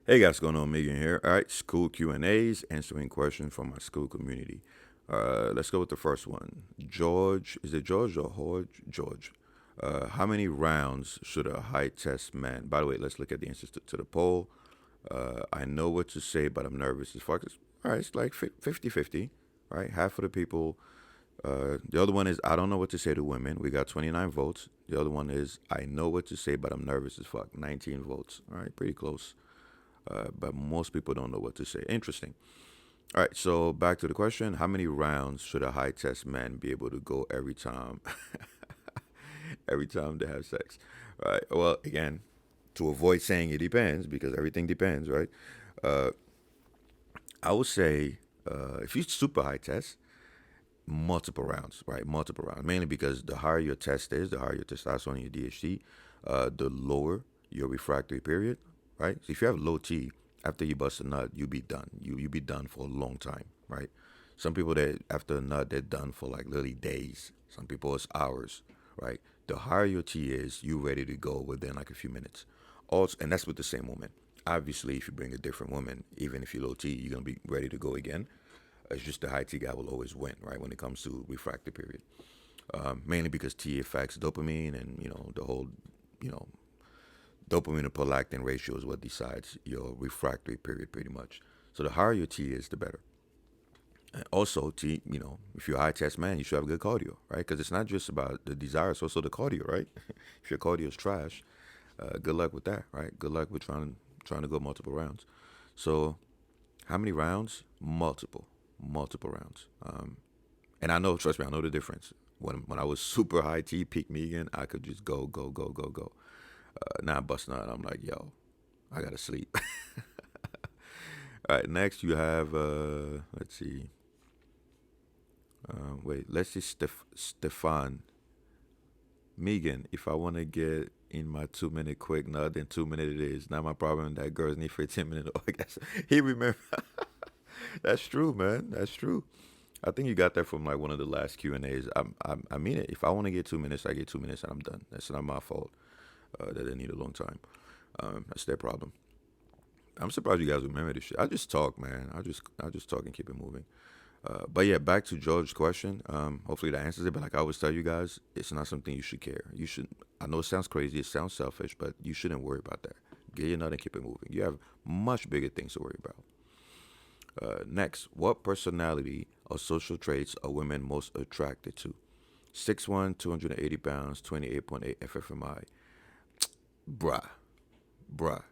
Hey guys, what's going on? Megan here. All right, school Q&As, answering questions from my school community. Let's go with the first one. George, is it George or George? George. How many rounds should a high test man? By the way, let's look at the answers to the poll. I know what to say, but I'm nervous as fuck. All right, it's like 50-50, right? Half of the people. The other one is I don't know what to say to women. We got 29 votes. The other one is I know what to say, but I'm nervous as fuck. 19 votes. All right, pretty close. But most people don't know what to say. Interesting. All right, so back to the question: how many rounds should a high test man be able to go every time? Every time they have sex, right? Well, again, to avoid saying it depends because everything depends, right? Uh, I would say if you super high test, multiple rounds, right? Multiple rounds, mainly because the higher your test is, the higher your testosterone and your DHT, the lower your refractory period, right? So if you have low T, after you bust a nut, you be done. You be done for a long time, right? Some people that after a nut they're done for like literally days. Some people it's hours, right? The higher your T is, you ready to go within like a few minutes. Also, and that's with the same woman. Obviously, if you bring a different woman, even if you're low T, you're gonna be ready to go again. It's just the high T guy will always win, right? When it comes to refractory period, mainly because T affects dopamine, and the whole, you know, dopamine to prolactin ratio is what decides your refractory period, pretty much. So the higher your T is, the better. And also, T, if you're a high test man, you should have good cardio, right? Because it's not just about the desire; it's also the cardio, right? If your cardio is trash, good luck with that, right? Good luck with trying to go multiple rounds. So, how many rounds? Multiple rounds. And I know, trust me, I know the difference. When I was super high T, peak Megan, I could just go, go, go, go, go. Now I'm busting out. I'm like, yo, I gotta sleep. All right, next you have, let's see. Wait, let's see, Stefan. Megan, if I want to get in my 2 minute quick nut, then 2 minutes it is. Not my problem. That girls need 15 minute orgasm. He remember. That's true, man. That's true. I think you got that from like one of the last Q and A's. I mean it. If I want to get 2 minutes, I get 2 minutes and I'm done. That's not my fault that they need a long time. That's their problem. I'm surprised you guys remember this shit. I just talk, man. I just talk and keep it moving. But yeah, back to George's question. Hopefully that answers it. But like I always tell you guys, it's not something you should care. You should. I know it sounds crazy. It sounds selfish, but you shouldn't worry about that. Get your nut and keep it moving. You have much bigger things to worry about. Next, what personality or social traits are women most attracted to? 6'1", 280 pounds, 28.8 FFMI. Bruh, bruh.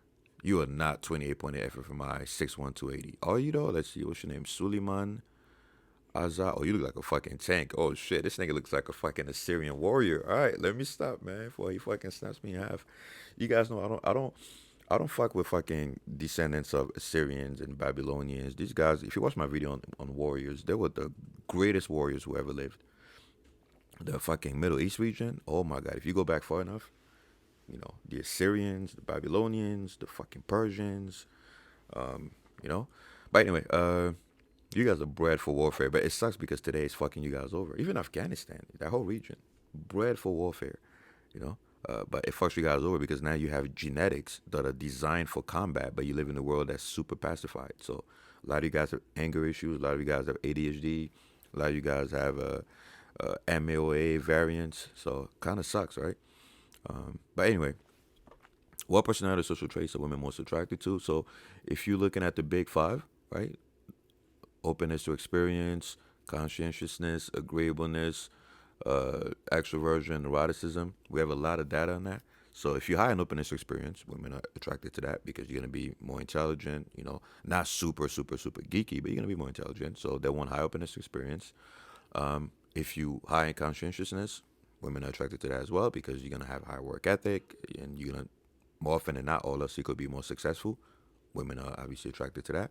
You are not 28.8 FFMI, 6'1", 280. Are you though? Let's see, what's your name? Suleiman Azar. Oh, you look like a fucking tank. Oh shit, this nigga looks like a fucking Assyrian warrior. All right, let me stop, man, before he fucking snaps me in half. You guys know I don't fuck with fucking descendants of Assyrians and Babylonians. These guys, if you watch my video on warriors, they were the greatest warriors who ever lived. The fucking Middle East region, oh my god, if you go back far enough, the Assyrians, the Babylonians, the fucking Persians, um, you know. But anyway, you guys are bred for warfare, but it sucks because today is fucking you guys over. Even Afghanistan, that whole region, bred for warfare, you know. But it fucks you guys over because now you have genetics that are designed for combat, but you live in a world that's super pacified. So a lot of you guys have anger issues. A lot of you guys have ADHD. A lot of you guys have MAOA variants. So kind of sucks, right? But anyway, what personality or social traits are women most attracted to? So if you're looking at the big five, right? Openness to experience, conscientiousness, agreeableness, extroversion, neuroticism. We have a lot of data on that. So if you're high in openness to experience, women are attracted to that because you're gonna be more intelligent. Not super, super, super geeky, but you're gonna be more intelligent. So they want high openness to experience. If you high in conscientiousness, women are attracted to that as well because you're gonna have high work ethic and you're gonna more often than not, all else you could be more successful. Women are obviously attracted to that.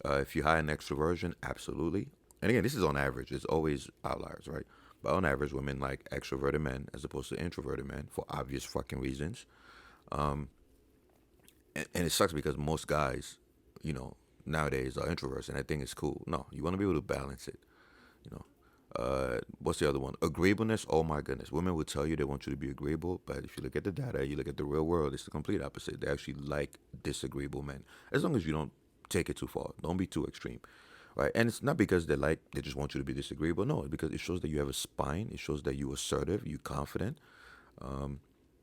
If you're high in extroversion, absolutely. And again, this is on average. It's always outliers, right? But on average, women like extroverted men as opposed to introverted men for obvious fucking reasons. Um, and it sucks because most guys, nowadays are introverts, and I think it's cool. No, you want to be able to balance it. You know, What's the other one? Agreeableness. Oh my goodness, women will tell you they want you to be agreeable, but if you look at the data, you look at the real world, it's the complete opposite. They actually like disagreeable men, as long as you don't take it too far. Don't be too extreme, right? And it's not because they just want you to be disagreeable. No, because it shows that you have a spine. It shows that you're assertive, you're confident.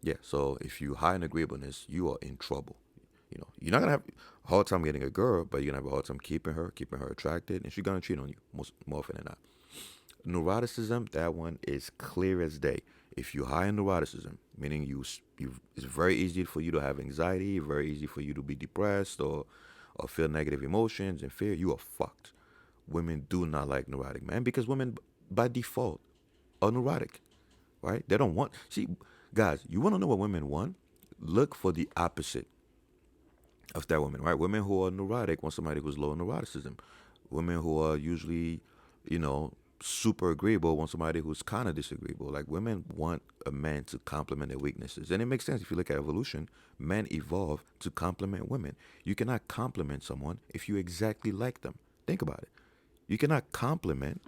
Yeah. So if you high in agreeableness, you are in trouble. You're not gonna have a hard time getting a girl, but you're gonna have a hard time keeping her attracted, and she's gonna cheat on you more often than not. Neuroticism, that one is clear as day. If you're high in neuroticism, meaning it's very easy for you to have anxiety, very easy for you to be depressed or feel negative emotions and fear, you are fucked. Women do not like neurotic men because women by default are neurotic, right? They don't want. See, guys, you want to know what women want? Look for the opposite of that woman, right? Women who are neurotic want somebody who's low in neuroticism. Women who are usually, you know, super agreeable want somebody who's kind of disagreeable. Like women want a man to complement their weaknesses. And it makes sense if you look at evolution, men evolve to complement women. You cannot complement someone if you exactly like them. Think about it. You cannot compliment,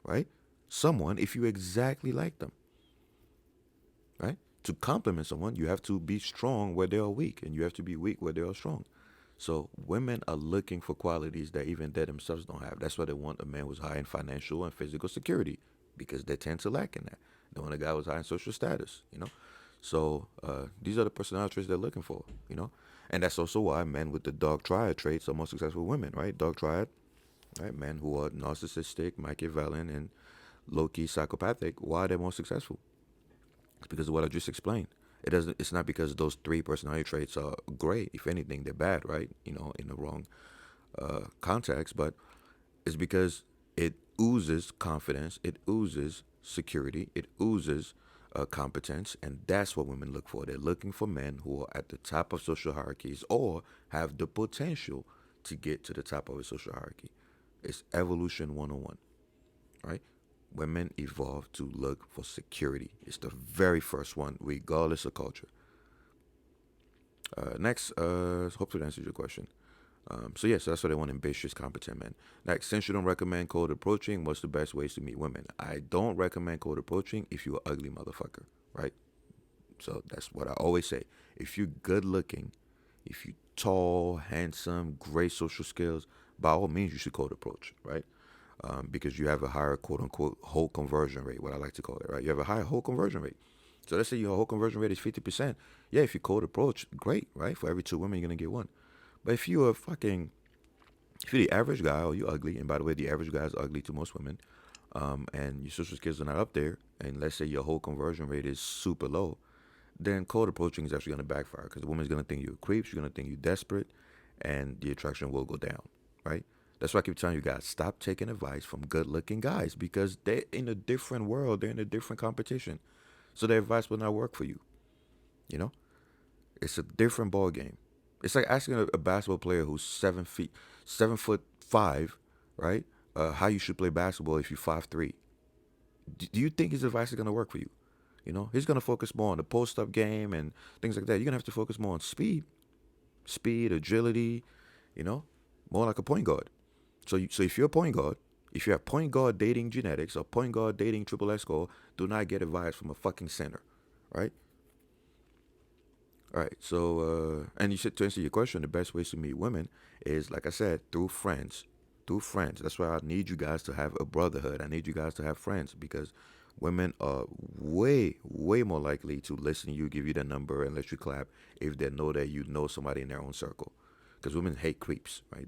right, someone if you exactly like them, right? To compliment someone, you have to be strong where they are weak, and you have to be weak where they are strong. So women are looking for qualities that even they themselves don't have. That's why they want a man who's high in financial and physical security, because they tend to lack in that. They want a guy who's high in social status. So these are the personality traits they're looking for. And that's also why men with the dog triad traits are more successful women, right? Dog triad, right? Men who are narcissistic, Machiavellian, and low-key psychopathic. Why are they more successful? It's because of what I just explained. It's not because those three personality traits are great. If anything, they're bad, right? In the wrong context. But it's because it oozes confidence, it oozes security, it oozes competence, and that's what women look for. They're looking for men who are at the top of social hierarchies or have the potential to get to the top of a social hierarchy. It's evolution 101, right? Women evolve to look for security. It's the very first one, regardless of culture. Next, hopefully that answers your question. So that's what they want, ambitious, competent men. Next, since you don't recommend cold approaching, what's the best ways to meet women? I don't recommend cold approaching if you're an ugly motherfucker, right? So that's what I always say. If you're good looking, if you're tall, handsome, great social skills, by all means you should cold approach, right? Because you have a higher quote unquote whole conversion rate, what I like to call it, right? You have a higher whole conversion rate. So let's say your whole conversion rate is 50%. Yeah, if you cold approach, great, right? For every two women, you're gonna get one. But if you're the average guy or you're ugly, and by the way, the average guy is ugly to most women, and your social skills are not up there, and let's say your whole conversion rate is super low, then cold approaching is actually gonna backfire because the woman's gonna think you're a creep, she's gonna think you're desperate, and the attraction will go down, right? That's why I keep telling you guys, stop taking advice from good-looking guys because they're in a different world, they're in a different competition, so their advice will not work for you. You know, it's a different ball game. It's like asking a basketball player who's 7'5", right? How you should play basketball if you're 5'3". Do you think his advice is gonna work for you? He's gonna focus more on the post-up game and things like that. You're gonna have to focus more on speed, agility. More like a point guard. So if you're a point guard, if you have point guard dating genetics or point guard dating triple X score, do not get advice from a fucking center, right? All right. So and you said, to answer your question, the best ways to meet women is, like I said, through friends. Through friends. That's why I need you guys to have a brotherhood. I need you guys to have friends because women are way, way more likely to listen to you, give you their number, and let you clap if they know that you know somebody in their own circle. Because women hate creeps, right?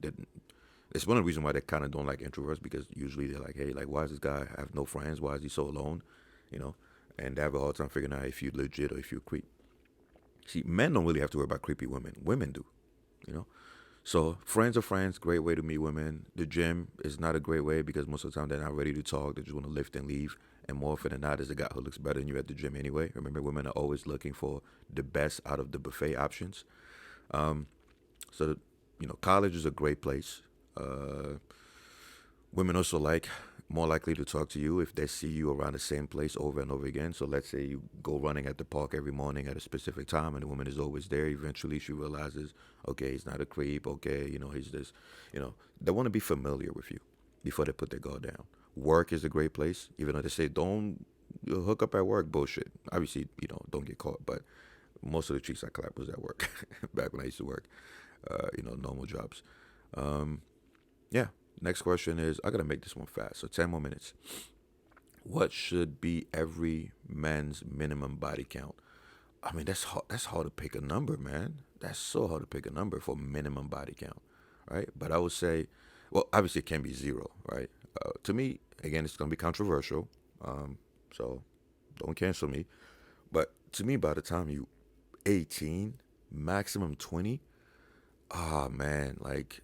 It's one of the reasons why they kind of don't like introverts because usually they're like, hey, like, why does this guy have no friends? Why is he so alone? You know, and they have a hard time figuring out if you're legit or if you're a creep. See, men don't really have to worry about creepy women. Women do, you know. So friends are friends, great way to meet women. The gym is not a great way because most of the time they're not ready to talk. They just want to lift and leave. And more often than not, there's a guy who looks better than you at the gym anyway. Remember, women are always looking for the best out of the buffet options. So college is a great place. Women also more likely to talk to you if they see you around the same place over and over again. So let's say you go running at the park every morning at a specific time and the woman is always there. Eventually she realizes, okay, he's not a creep. Okay, he's this, they want to be familiar with you. before they put their guard down. Work is a great place, even though they say don't hook up at work. Bullshit. Obviously, don't get caught. But most of the chicks I clapped was at work back when I used to work, normal jobs. Yeah. Next question is, I gotta make this one fast. So 10 more minutes. What should be every man's minimum body count? I mean, that's hard to pick a number, man. That's so hard to pick a number for minimum body count, right? But I would say, well, obviously it can be 0, right? To me, again, it's gonna be controversial, so don't cancel me. But to me, by the time you 18, maximum 20, man, like,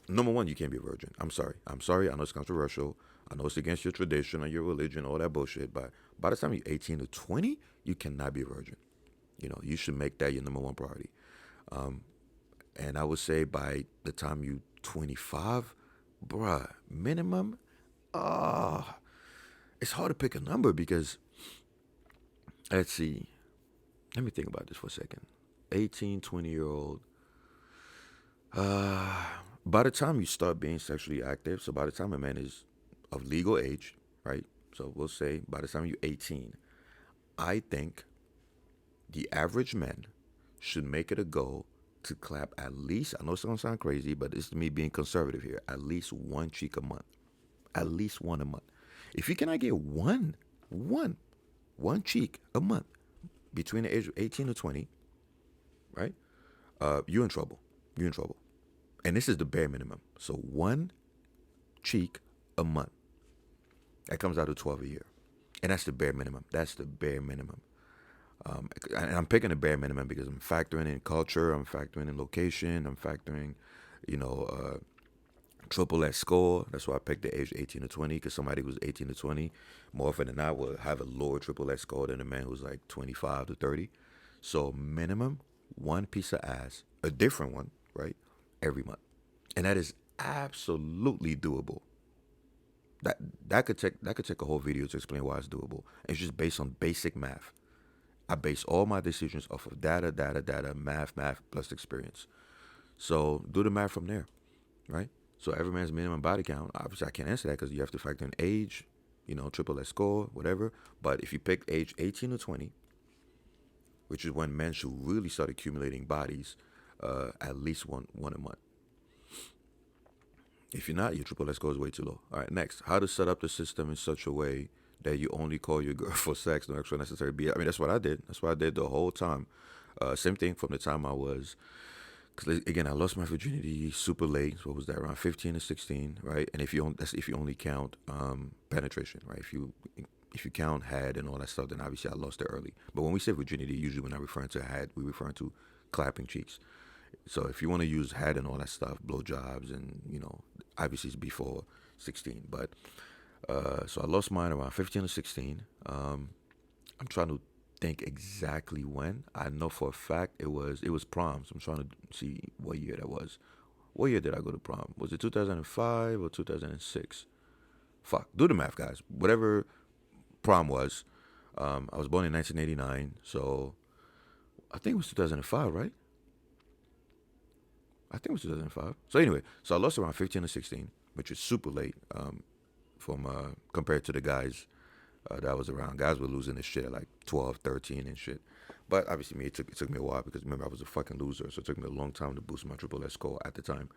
number one, you can't be a virgin. I'm sorry. I know it's controversial. I know it's against your tradition or your religion, all that bullshit. But by the time you're 18 to 20, you cannot be a virgin. You should make that your number one priority. And I would say by the time you 25, bruh, minimum, it's hard to pick a number because, let's see, let me think about this for a second. 18, 20-year-old. By the time you start being sexually active, so by the time a man is of legal age, right? So we'll say by the time you're 18, I think the average man should make it a goal to clap at least, I know it's going to sound crazy, but it's me being conservative here, at least one cheek a month. At least one a month. If you cannot get one cheek a month between the age of 18 to 20, right? You're in trouble. And this is the bare minimum. So one cheek a month. That comes out to 12 a year. And that's the bare minimum. And I'm picking the bare minimum because I'm factoring in culture, I'm factoring in location, I'm factoring, triple S score. That's why I picked the age 18 to 20, because somebody who's 18 to 20, more often than not, will have a lower triple S score than a man who's like 25 to 30. So minimum, one piece of ass, a different one, right, every month. And that is absolutely doable. That could take a whole video to explain why it's doable. It's just based on basic math. I base all my decisions off of data, math plus experience. So do the math from there, right? So every man's minimum body count, obviously I can't answer that because you have to factor in age, triple S score, whatever. But if you pick age 18 to 20, which is when men should really start accumulating bodies, at least one a month. If you're not, your triple S score is way too low. All right, next. How to set up the system in such a way that you only call your girl for sex, no extra necessary BS. I mean, that's what I did. That's what I did the whole time. Same thing from the time I was, because again, I lost my virginity super late. So what was that, around 15 to 16, right? And if you only count penetration, right? If you count head and all that stuff, then obviously I lost it early. But when we say virginity, usually when I refer to head, we refer to clapping cheeks. So if you want to use head and all that stuff, blowjobs, and obviously it's before 16. But so I lost mine around 15 to 16. I'm trying to think exactly when. I know for a fact it was prom. So I'm trying to see what year that was. What year did I go to prom? Was it 2005 or 2006? Fuck, do the math, guys. Whatever prom was. I was born in 1989, so I think it was 2005, right? I think it was 2005. So anyway, so I lost around 15 to 16, which is super late from compared to the guys that I was around. Guys were losing this shit at like 12, 13 and shit. But obviously it took me a while because remember I was a fucking loser, so it took me a long time to boost my triple S score at the time.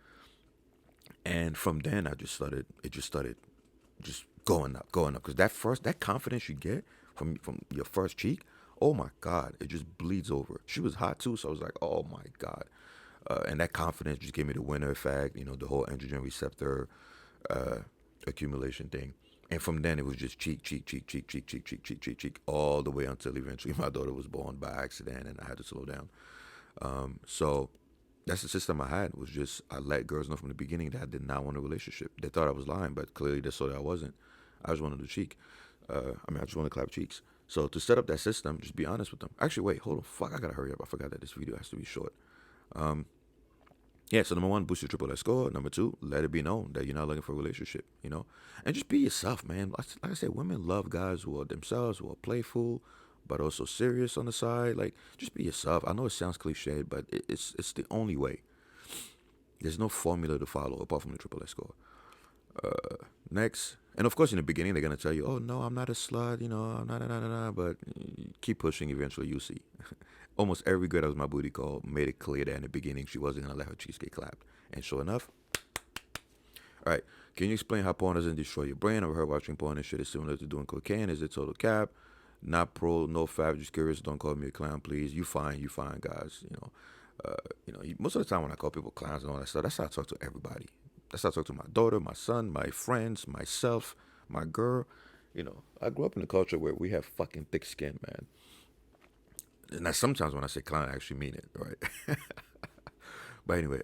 And from then it just started going up, because that confidence you get from your first cheek, oh my God, it just bleeds over. She was hot too, so I was like, oh my God. And that confidence just gave me the winner effect, the whole androgen receptor accumulation thing. And from then it was just cheek, all the way until eventually my daughter was born by accident and I had to slow down. So that's the system I had, was just I let girls know from the beginning that I did not want a relationship. They thought I was lying, but clearly they saw that I wasn't. I just wanted the cheek. I just wanted to clap cheeks. So to set up that system, just be honest with them. Actually, wait, hold on. Fuck, I gotta hurry up. I forgot that this video has to be short. Yeah, so number one, boost your triple S score. Number two, let it be known that you're not looking for a relationship, And just be yourself, man. Like I said, women love guys who are themselves, who are playful, but also serious on the side. Like, just be yourself. I know it sounds cliche, but it's the only way. There's no formula to follow apart from the triple S score. Next, and of course, in the beginning, they're gonna tell you, "Oh no, I'm not a slut," I'm not, but keep pushing. Eventually, you see. Almost every girl that was my booty call made it clear that in the beginning she wasn't gonna let her cheeks get clapped. And sure enough, all right. Can you explain how porn doesn't destroy your brain? I've heard watching porn and shit is similar to doing cocaine. Is it total cap? Not pro, no fab, just curious. Don't call me a clown, please. You fine, guys. Most of the time when I call people clowns and all that stuff, that's how I talk to everybody. That's how I talk to my daughter, my son, my friends, myself, my girl. I grew up in a culture where we have fucking thick skin, man. And now sometimes when I say clown, I actually mean it, right? But anyway,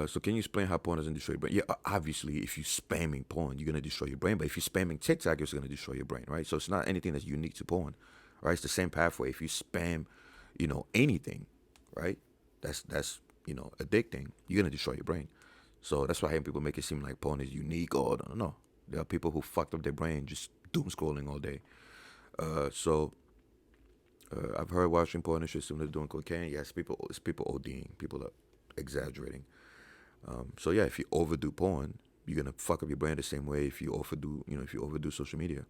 so can you explain how porn doesn't destroy your brain? Yeah, obviously, if you're spamming porn, you're going to destroy your brain. But if you're spamming TikTok, it's going to destroy your brain, right? So it's not anything that's unique to porn, right? It's the same pathway. If you spam, anything, right? That's addicting. You're going to destroy your brain. So that's why I hate people make it seem like porn is unique or no. There are people who fucked up their brain just doom scrolling all day. I've heard watching porn is just similar to doing cocaine. Yes, it's people ODing. People are exaggerating. So yeah, if you overdo porn, you're gonna fuck up your brain the same way if you overdo social media.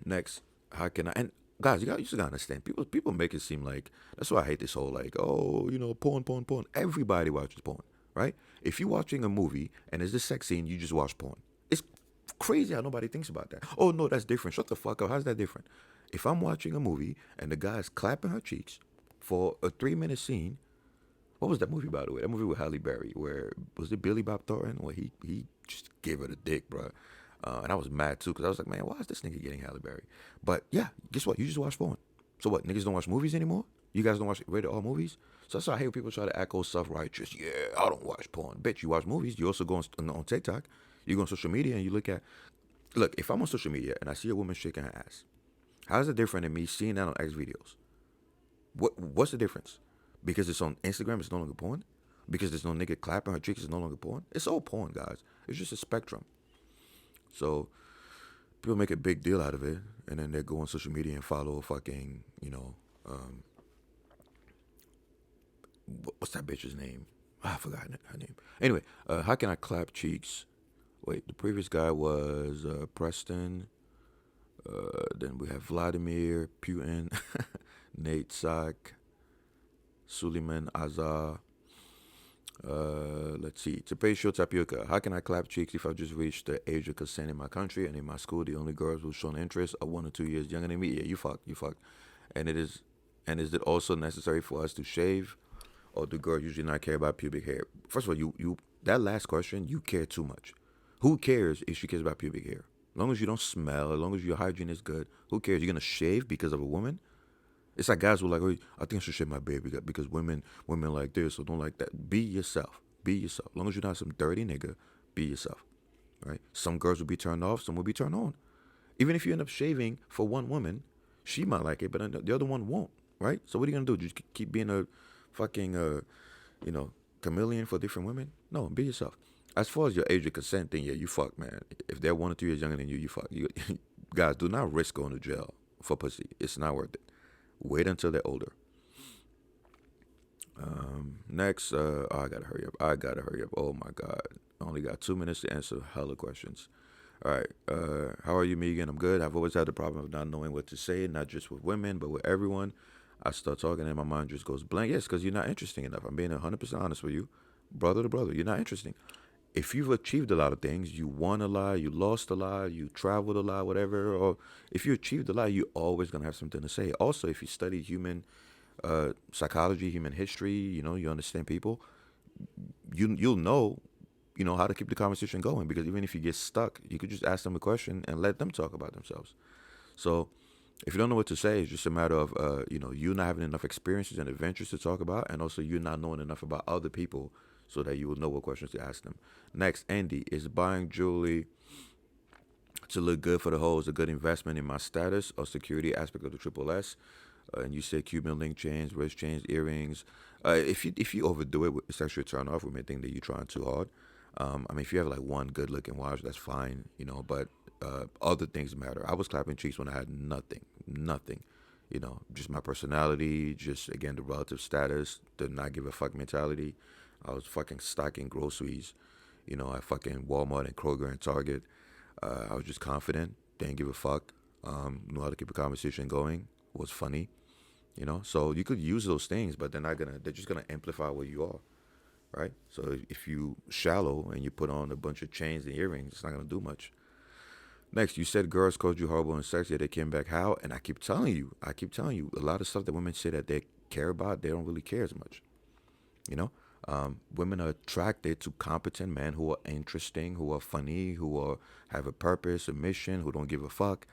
Next, how can I? And guys, you just gotta understand. People make it seem like that's why I hate this whole like, oh, porn. Everybody watches porn, right? If you're watching a movie and there's a sex scene, you just watch porn. It's crazy how nobody thinks about that. Oh no, that's different. Shut the fuck up. How's that different? If I'm watching a movie and the guy's clapping her cheeks for a 3-minute scene, what was that movie, by the way? That movie with Halle Berry, where was it Billy Bob Thornton, where he just gave her the dick, bro. And I was mad too, because I was like, man, why is this nigga getting Halle Berry? But yeah, guess what? You just watch porn. So what? Niggas don't watch movies anymore? You guys don't watch rated R movies? So that's why I hate when people try to act all self-righteous. Yeah, I don't watch porn. Bitch, you watch movies. You also go on TikTok. You go on social media and you look, if I'm on social media and I see a woman shaking her ass, how is it different than me seeing that on X videos? What's the difference? Because it's on Instagram, it's no longer porn? Because there's no nigga clapping her cheeks, it's no longer porn? It's all porn, guys. It's just a spectrum. So people make a big deal out of it, and then they go on social media and follow fucking, what's that bitch's name? I forgot her name. Anyway, how can I clap cheeks? Wait, the previous guy was Preston. Then we have Vladimir, Putin, Nate Sack, Sullean, Azar. Let's see. Tapatio Tapioca. How can I clap cheeks if I just reached the age of consent in my country and in my school the only girls who've shown interest are 1 or 2 years younger than me? Yeah, you fucked. And is it also necessary for us to shave? Or do girls usually not care about pubic hair? First of all, you that last question, you care too much. Who cares if she cares about pubic hair? As long as you don't smell, as long as your hygiene is good, who cares? You're gonna shave because of a woman? It's like guys who are like, oh, I think I should shave my beard because women like this or don't like that. Be yourself. Be yourself. As long as you're not some dirty nigga, be yourself. Right? Some girls will be turned off, some will be turned on. Even if you end up shaving for one woman, she might like it, but the other one won't. Right? So what are you gonna do? Just keep being a fucking chameleon for different women? No, be yourself. As far as your age of consent thing, yeah, you fuck, man. If they're 1 or 2 years younger than you, you fuck. Guys, do not risk going to jail for pussy. It's not worth it. Wait until they're older. Next, I gotta hurry up. Oh my God. I only got 2 minutes to answer hella questions. All right. How are you, Megan? I'm good. I've always had the problem of not knowing what to say, not just with women, but with everyone. I start talking and my mind just goes blank. Yes, because you're not interesting enough. I'm being 100% honest with you. Brother to brother, you're not interesting. If you've achieved a lot of things, you won a lot, you lost a lot, you traveled a lot, whatever, or if you achieved a lot, you're always going to have something to say. Also, if you study human psychology, human history, you understand people, you'll know, how to keep the conversation going, because even if you get stuck, you could just ask them a question and let them talk about themselves. So if you don't know what to say, it's just a matter of, you not having enough experiences and adventures to talk about, and also you not knowing enough about other people so that you will know what questions to ask them. Next, Andy, is buying jewelry to look good for the hoes a good investment in my status or security aspect of the triple S? And you say Cuban link chains, wrist chains, earrings. If you overdo it, it's actually a turn off. We may think that you're trying too hard. If you have like one good looking watch, that's fine, but other things matter. I was clapping cheeks when I had nothing, just my personality, just again, the relative status, the not give a fuck mentality. I was fucking stocking groceries, at fucking Walmart and Kroger and Target. I was just confident, didn't give a fuck, knew how to keep a conversation going, was funny, So you could use those things, but they're just gonna amplify what you are, right? So if you shallow and you put on a bunch of chains and earrings, it's not gonna do much. Next, you said girls called you horrible and sex, yet they came back how? And I keep telling you, a lot of stuff that women say that they care about, they don't really care as much. Women are attracted to competent men who are interesting, who are funny, have a purpose, a mission, who don't give a fuck.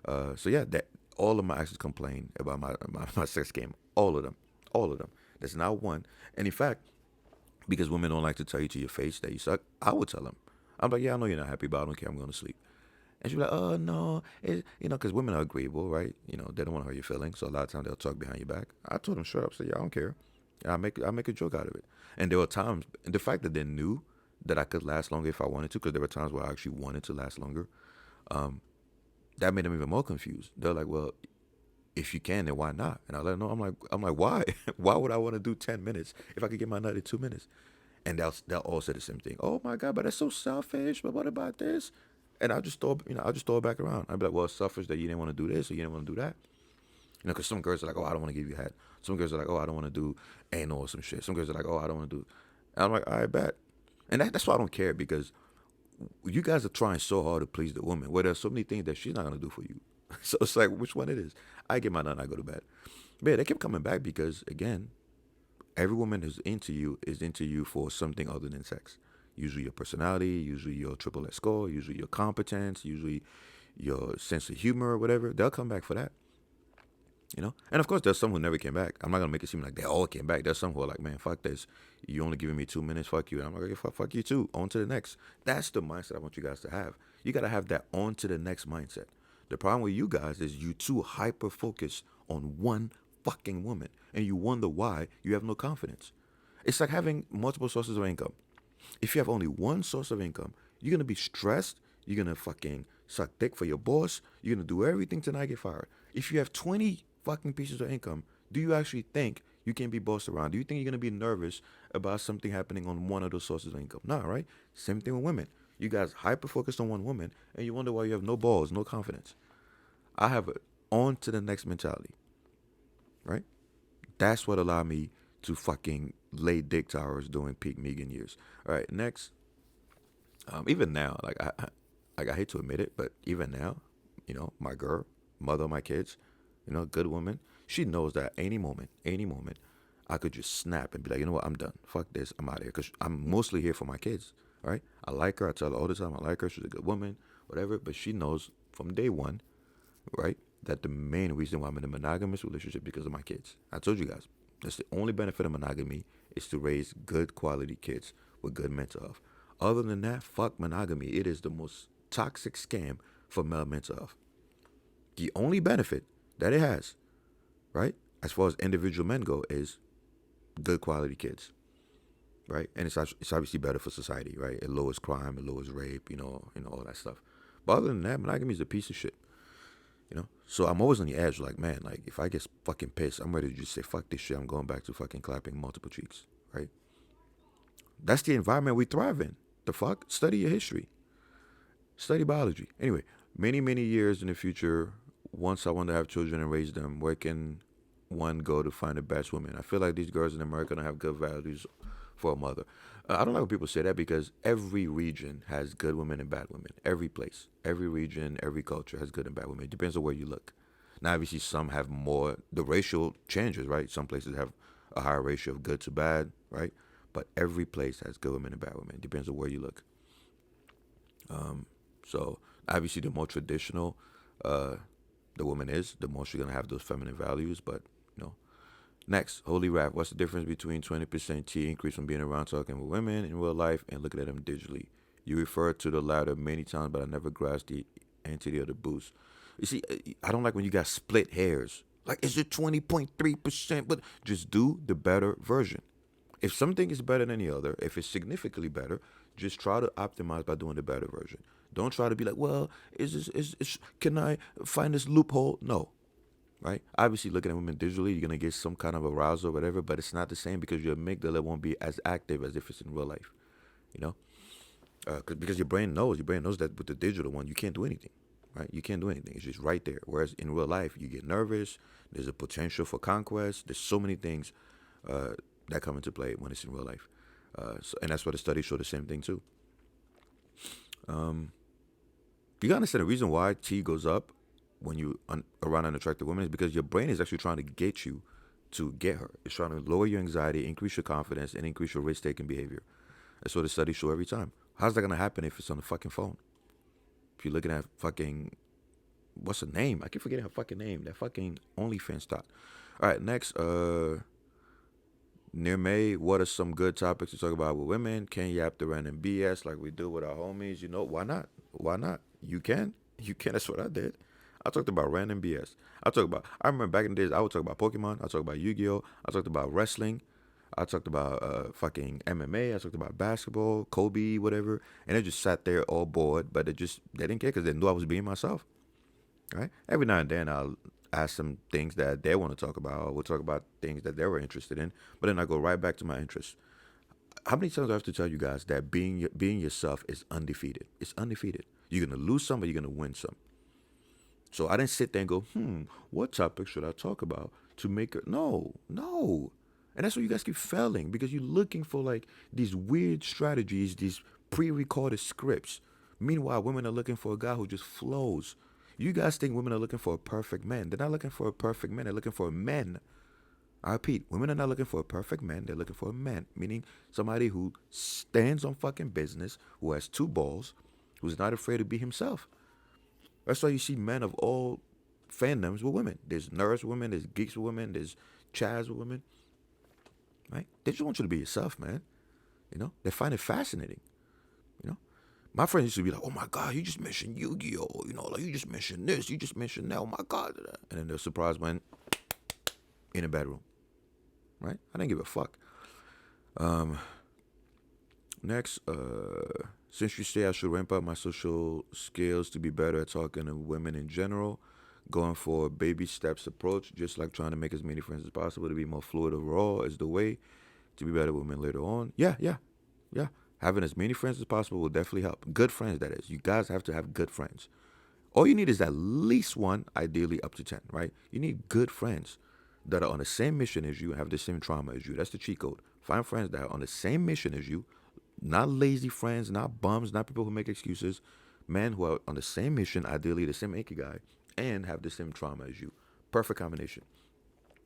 So yeah, that all of my exes complain about my sex game. All of them. There's not one. And in fact, because women don't like to tell you to your face that you suck, I would tell them. I'm like, yeah, I know you're not happy, but I don't care. I'm going to sleep. And she'd be like, oh, no. Because women are agreeable, right? They don't want to hurt your feelings. So a lot of times they'll talk behind your back. I told them straight up, say, yeah, I don't care. I make a joke out of it. And there were times, and the fact that they knew that I could last longer if I wanted to, because there were times where I actually wanted to last longer, that made them even more confused. They're like, well, if you can, then why not? And I let them know, I'm like, why? Why would I want to do 10 minutes if I could get my nut in 2 minutes? And they'll all say the same thing. Oh my God, but that's so selfish. But what about this? And I'll just throw it back around. I'd be like, well, it's selfish that you didn't want to do this or you didn't want to do that. Because some girls are like, oh, I don't want to give you head. Some girls are like, oh, I don't want to do anal or some shit. Some girls are like, oh, I don't want to do. And I'm like, all right, bet. And that's why I don't care, because you guys are trying so hard to please the woman, where there's so many things that she's not going to do for you. So it's like, which one it is? I get my nut and I go to bed. But yeah, they kept coming back because, again, every woman who's into you is into you for something other than sex. Usually your personality, usually your triple S score, usually your competence, usually your sense of humor or whatever. They'll come back for that. And of course, there's some who never came back. I'm not going to make it seem like they all came back. There's some who are like, man, fuck this. You only giving me 2 minutes, fuck you. And I'm like, fuck you too. On to the next. That's the mindset I want you guys to have. You got to have that on to the next mindset. The problem with you guys is you too hyper-focused on one fucking woman. And you wonder why you have no confidence. It's like having multiple sources of income. If you have only one source of income, you're going to be stressed. You're going to fucking suck dick for your boss. You're going to do everything to not get fired. If you have 20 fucking pieces of income, do you actually think you can be bossed around? Do you think you're going to be nervous about something happening on one of those sources of income? No, right? Same thing with women. You guys hyper-focused on one woman, and you wonder why you have no balls, no confidence. I have an on to the next mentality, right? That's what allowed me to fucking lay dick towers during peak Megan years. All right, next. Even now, I hate to admit it, but even now, my girl, mother of my kids, good woman, she knows that any moment, I could just snap and be like, you know what, I'm done. Fuck this, I'm out of here. Because I'm mostly here for my kids, all right? I like her. I tell her all the time I like her. She's a good woman, whatever. But she knows from day one, right, that the main reason why I'm in a monogamous relationship because of my kids. I told you guys, that's the only benefit of monogamy is to raise good quality kids with good mental health. Other than that, fuck monogamy. It is the most toxic scam for male mental health. The only benefit that it has, right, as far as individual men go, is good quality kids, right? And it's obviously better for society, right? It lowers crime, it lowers rape, all that stuff. But other than that, monogamy is a piece of shit, So I'm always on the edge, like, man, like, if I get fucking pissed, I'm ready to just say, fuck this shit, I'm going back to fucking clapping multiple cheeks, right? That's the environment we thrive in. The fuck? Study your history. Study biology. Anyway, many, many years in the future, once I want to have children and raise them, where can one go to find the best woman? I feel like these girls in America don't have good values for a mother. I don't like when people say that, because every region has good women and bad women. Every place, every region, every culture has good and bad women. It depends on where you look. Now, obviously, some have more. The ratio changes, right? Some places have a higher ratio of good to bad, right? But every place has good women and bad women. It depends on where you look. So obviously, the more traditional the woman is, the more she's gonna have those feminine values. But next, holy rap. What's the difference between 20% T increase from being around talking with women in real life and looking at them digitally? You referred to the latter many times, but I never grasped the entity of the boost. You see, I don't like when you got split hairs. Like, is it 20.3%? But just do the better version. If something is better than the other, if it's significantly better, just try to optimize by doing the better version. Don't try to be like, well, can I find this loophole? No, right? Obviously, looking at women digitally, you're gonna get some kind of arousal or whatever, but it's not the same because your amygdala won't be as active as if it's in real life. Because your brain knows that with the digital one, you can't do anything, right? You can't do anything. It's just right there. Whereas in real life, you get nervous. There's a potential for conquest. There's so many things that come into play when it's in real life. And that's why the studies show the same thing too. You gotta understand the reason why T goes up when you around unattractive women is because your brain is actually trying to get you to get her. It's trying to lower your anxiety, increase your confidence, and increase your risk-taking behavior. That's what the studies show every time. How's that gonna happen if it's on the fucking phone? If you're looking at fucking, what's her name? I keep forgetting her fucking name. That fucking OnlyFans thought. All right, next. Near May, what are some good topics to talk about with women? Can yap the random BS like we do with our homies? You know, why not? Why not? You can. You can. That's what I did. I talked about random BS. I remember back in the days, I would talk about Pokemon. I talked about Yu-Gi-Oh. I talked about wrestling. I talked about fucking MMA. I talked about basketball, Kobe, whatever. And they just sat there all bored, but they didn't care because they knew I was being myself. Right? Every now and then I'll ask them things that they want to talk about. We'll talk about things that they were interested in. But then I go right back to my interests. How many times do I have to tell you guys that being yourself is undefeated? It's undefeated. You're going to lose some, but you're going to win some. So I didn't sit there and go, what topic should I talk about to make it? No. And that's why you guys keep failing, because you're looking for like these weird strategies, these pre-recorded scripts. Meanwhile, women are looking for a guy who just flows. You guys think women are looking for a perfect man. They're not looking for a perfect man. They're looking for a man. I repeat, women are not looking for a perfect man. They're looking for a man, meaning somebody who stands on fucking business, who has two balls, who's not afraid to be himself. That's why you see men of all fandoms with women. There's nerds with women. There's geeks with women. There's chads with women. Right? They just want you to be yourself, man. You know? They find it fascinating. You know? My friends used to be like, oh my God, you just mentioned Yu-Gi-Oh! You know, like you just mentioned this, you just mentioned that, oh my God. And then they're surprised when in a bedroom. Right? I didn't give a fuck. Next, since you say I should ramp up my social skills to be better at talking to women in general, going for a baby steps approach, just like trying to make as many friends as possible to be more fluid overall is the way to be better with women later on. Yeah. Having as many friends as possible will definitely help. Good friends, that is. You guys have to have good friends. All you need is at least one, ideally up to 10, right? You need good friends that are on the same mission as you and have the same trauma as you. That's the cheat code. Find friends that are on the same mission as you, not lazy friends, not bums, not people who make excuses. Men who are on the same mission, ideally the same ikigai, and have the same trauma as you. Perfect combination.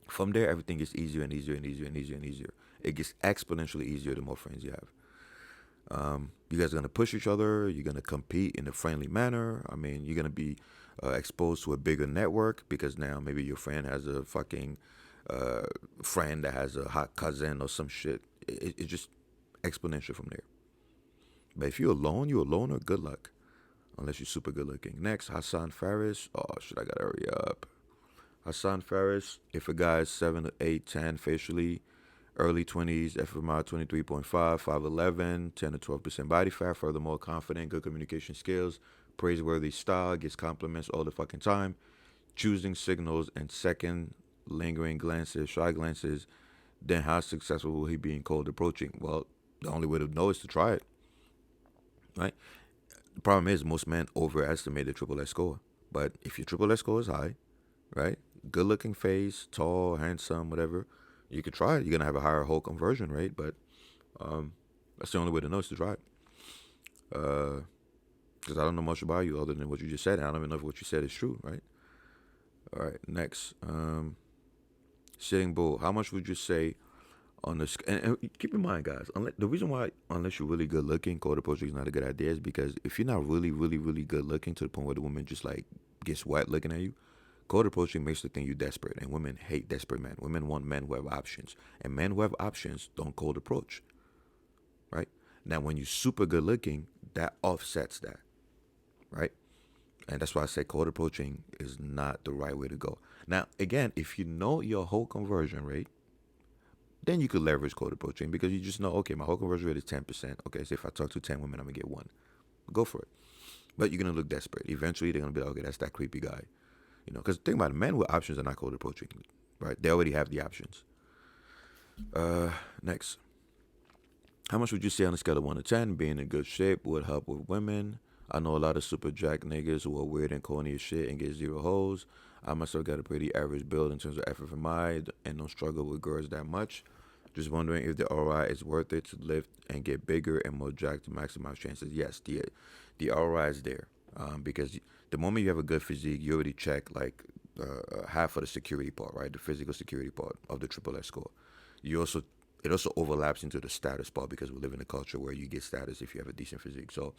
From there, everything gets easier and easier and easier and easier and easier. It gets exponentially easier the more friends you have. You guys are going to push each other. You're going to compete in a friendly manner. I mean, you're going to be exposed to a bigger network because now maybe your friend has a fucking friend that has a hot cousin or some shit. It's just exponential from there. But if you're alone, or good luck. Unless you're super good looking. Next, Hassan Faris. Oh, shit, I got to hurry up. Hassan Faris, if a guy is 7, 8, 10 facially, early 20s, FFMI 23.5, 5'11", 10 to 12% body fat, furthermore confident, good communication skills, praiseworthy style, gets compliments all the fucking time, choosing signals and second lingering glances, shy glances, then how successful will he be in cold approaching? Well, the only way to know is to try it, right? The problem is most men overestimate the triple S score. But if your triple S score is high, right, good looking face, tall, handsome, whatever, you could try it. You're going to have a higher whole conversion rate, but that's the only way to know is to try it. Because I don't know much about you other than what you just said. And I don't even know if what you said is true, right? All right, next. Sitting Bull, how much would you say on the... And keep in mind, guys, the reason why, unless you're really good looking, cold approaching is not a good idea is because if you're not really, really, really good looking to the point where the woman just like gets wet looking at you, cold approaching makes the thing you desperate, and women hate desperate men. Women want men who have options, and men who have options don't cold approach, right? Now, when you're super good looking, that offsets that, right? And that's why I say cold approaching is not the right way to go. Now, again, if you know your whole conversion rate, then you could leverage cold approaching because you just know, okay, my whole conversion rate is 10%. Okay, so if I talk to 10 women, I'm going to get one. Go for it. But you're going to look desperate. Eventually, they're going to be like, okay, that's that creepy guy. You know, because think about it, men with options are not cold approaching, right? They already have the options. Next. How much would you say on a scale of 1 to 10 being in good shape would help with women? I know a lot of super jack niggas who are weird and corny as shit and get zero hoes. I myself got a pretty average build in terms of FFMI and don't struggle with girls that much. Just wondering if the ROI is worth it to lift and get bigger and more jacked to maximize chances. Yes, the ROI is there, because the moment you have a good physique, you already check like half of the security part, right? The physical security part of the triple S score. You also It also overlaps into the status part because we live in a culture where you get status if you have a decent physique. So,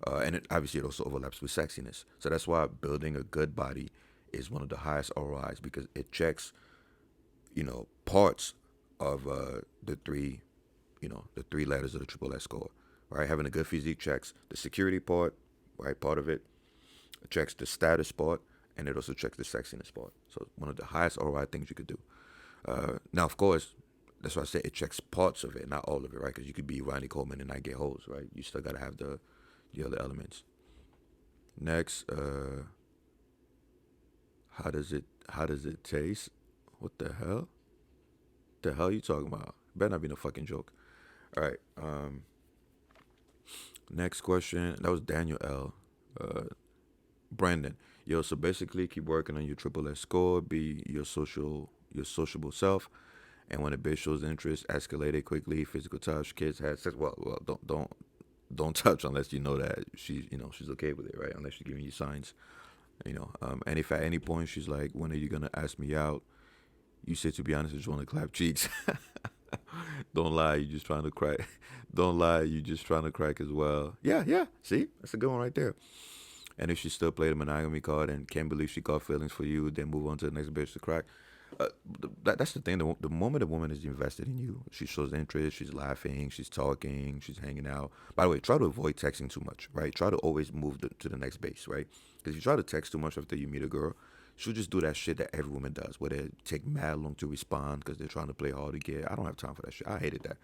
obviously it also overlaps with sexiness. So that's why building a good body is one of the highest ROIs because it checks, parts of the three letters of the triple S score, right? Having a good physique checks the security part, right? Part of it checks the status part, and it also checks the sexiness part. So one of the highest ROI things you could do. Now, of course, that's why I say it checks parts of it, not all of it, right? Because you could be Ronnie Coleman and not get hoes, right? You still gotta have the other elements. Next, how does it taste? What the hell? The hell you talking about? Better not be no fucking joke. All right. Next question. That was Daniel L. Brandon. Yo, so basically keep working on your triple S score, be your sociable self. And when a bitch shows interest, escalate it quickly. Physical touch, kids had sex. Well, don't touch unless you know that she's okay with it, right? Unless she's giving you signs, And if at any point she's like, when are you gonna ask me out? You say, to be honest, I just want to clap cheeks. Don't lie, you just trying to crack. Don't lie, you just trying to crack as well. Yeah. See, that's a good one right there. And if she still played the monogamy card and can't believe she caught feelings for you, then move on to the next bitch to crack. That's the thing. The moment a woman is invested in you, she shows interest, she's laughing, she's talking, she's hanging out. By the way, try to avoid texting too much, right? Try to always move to the next base, right? Because if you try to text too much after you meet a girl, she'll just do that shit that every woman does, where they take mad long to respond because they're trying to play hard to get. I don't have time for that shit. I hated that.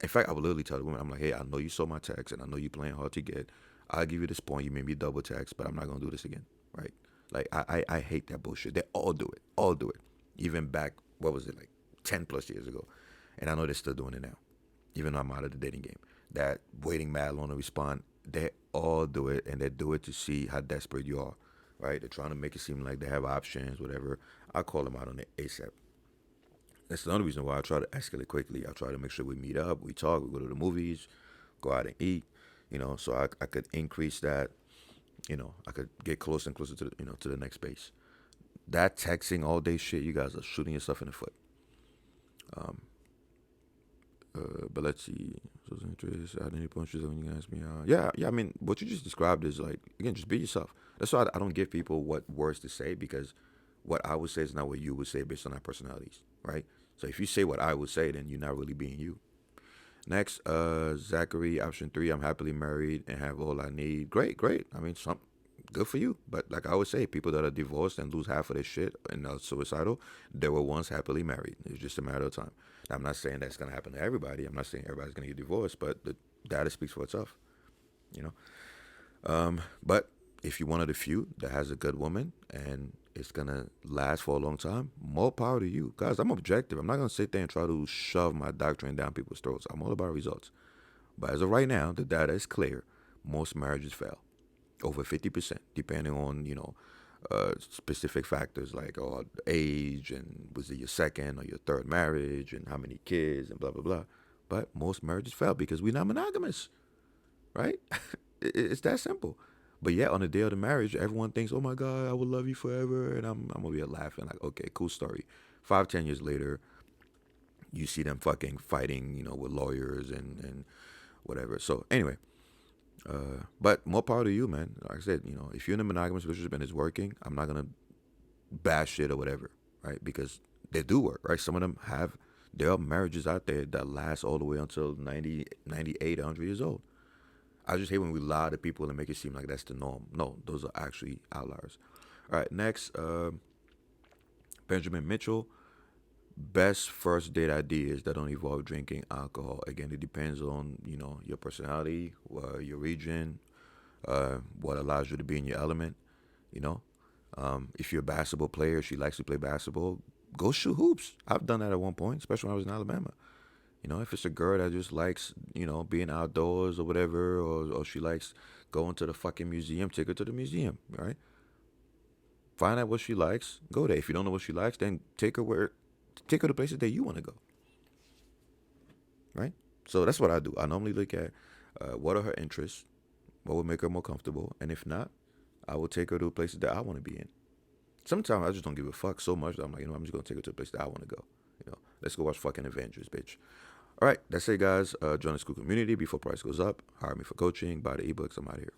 In fact, I would literally tell the woman, I'm like, hey, I know you saw my text and I know you playing hard to get. I'll give you this point. You made me double text, but I'm not going to do this again, right? Like, I hate that bullshit. They all do it. All do it. Even back, what was it, like 10 plus years ago. And I know they're still doing it now, even though I'm out of the dating game. That waiting mad long to respond, they all do it, and they do it to see how desperate you are, right? They're trying to make it seem like they have options, whatever. I call them out on it ASAP. That's the only reason why I try to escalate quickly. I try to make sure we meet up, we talk, we go to the movies, go out and eat, so I could increase that, I could get closer and closer to to the next base. That texting all day shit, you guys are shooting yourself in the foot. But let's see. So interest at any point when you ask me. Yeah. I mean, what you just described is like, again, just be yourself. That's why I don't give people what words to say, because what I would say is not what you would say based on our personalities, right? So if you say what I would say, then you're not really being you. Next, Zachary, option 3. I'm happily married and have all I need. Great. I mean, good for you. But like I always say, people that are divorced and lose half of their shit and are suicidal, they were once happily married. It's just a matter of time. Now, I'm not saying that's going to happen to everybody. I'm not saying everybody's going to get divorced, but the data speaks for itself, But if you're one of the few that has a good woman and it's going to last for a long time, more power to you. Guys, I'm objective. I'm not going to sit there and try to shove my doctrine down people's throats. I'm all about results. But as of right now, the data is clear. Most marriages fail. Over 50%, depending on, specific factors like age and was it your second or your third marriage and how many kids and blah, blah, blah. But most marriages fail because we're not monogamous, right? It's that simple. But yet on the day of the marriage, everyone thinks, oh my God, I will love you forever. And I'm going to be laughing like, okay, cool story. 5-10 years later, you see them fucking fighting, with lawyers and whatever. So anyway, but more power to you, man. Like I said, if you're in a monogamous relationship and it's working, I'm not gonna bash it or whatever, right? Because they do work, right? Some of them there are marriages out there that last all the way until 90, 98, 100 years old. I just hate when we lie to people and make it seem like that's the norm. No, those are actually outliers. All right, next, Benjamin Mitchell. Best first date ideas that don't involve drinking alcohol. Again, it depends on your personality, your region, what allows you to be in your element. If you're a basketball player, she likes to play basketball, go shoot hoops. I've done that at one point, especially when I was in Alabama. You know, if it's a girl that just likes, being outdoors or whatever, or she likes going to the fucking museum, take her to the museum, right? Find out what she likes, go there. If you don't know what she likes, then take her to places that you want to go, right? So that's what I do. I normally look at what are her interests, what would make her more comfortable, and if not, I will take her to places that I want to be in. Sometimes I just don't give a fuck so much that I'm like, I'm just gonna take her to a place that I want to go. Let's go watch fucking Avengers, bitch. All right, that's it, guys. Join the SKOOL community before price goes up. Hire me for coaching. Buy the eBooks. I'm out here.